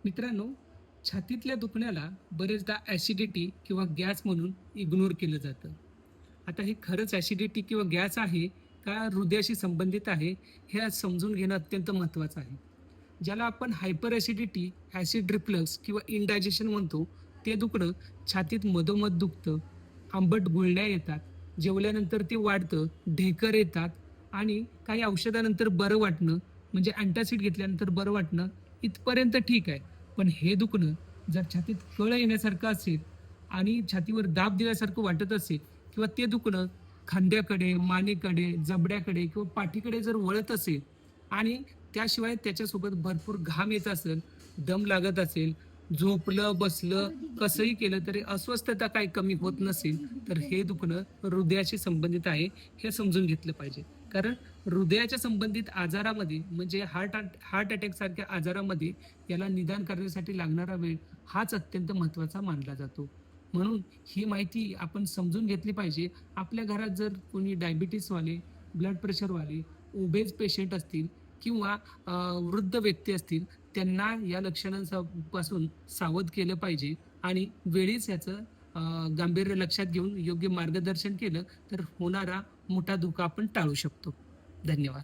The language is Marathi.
मित्रांनो, छातीतल्या दुखण्याला बरेचदा ॲसिडिटी किंवा गॅस म्हणून इग्नोर केलं जातं. आता हे खरंच ॲसिडिटी किंवा गॅस आहे का हृदयाशी संबंधित आहे, हे आज समजून घेणं अत्यंत महत्त्वाचं आहे. ज्याला आपण हायपर ॲसिडिटी, ॲसिड रिफ्लक्स किंवा इंडायजेशन म्हणतो, ते दुखणं छातीत मधोमध दुखतं, आंबट गुळण्या येतात, जेवल्यानंतर ते वाढतं, ढेकर येतात आणि काही औषधानंतर बरं वाटणं, म्हणजे अँटासिड घेतल्यानंतर बरं वाटणं इथपर्यंत ठीक आहे. पण हे दुखणं जर छातीत कळ येण्यासारखं असेल आणि छातीवर दाब दिल्यासारखं वाटत असेल किंवा ते दुखणं खांद्याकडे, मानेकडे, जबड्याकडे किंवा पाठीकडे जर वळत असेल आणि त्याशिवाय त्याच्यासोबत भरपूर घाम येत असेल, दम लागत असेल, झोपलं, बसलं, कसंही केलं तरी अस्वस्थता काही कमी होत नसेल, तर हे दुखणं हृदयाशी संबंधित आहे, हे समजून घेतलं पाहिजे. कारण हृदयाच्या संबंधित आजारामध्ये म्हणजे हार्ट अटॅकसारख्या आजारामध्ये याला निदान करण्यासाठी लागणारा वेळ हाच अत्यंत महत्त्वाचा मानला जातो. म्हणून ही माहिती आपण समजून घेतली पाहिजे. आपल्या घरात जर कोणी डायबिटीसवाले, ब्लड प्रेशरवाले, ओबेज पेशंट असतील किंवा वृद्ध व्यक्ती असतील, त्यांना या लक्षणांपासून सावध केलं पाहिजे आणि वेळीच याचं गांभीर्य लक्षात घेऊन योग्य मार्गदर्शन केलं तर होणारा मोठा धोका आपण टाळू शकतो. धन्यवाद.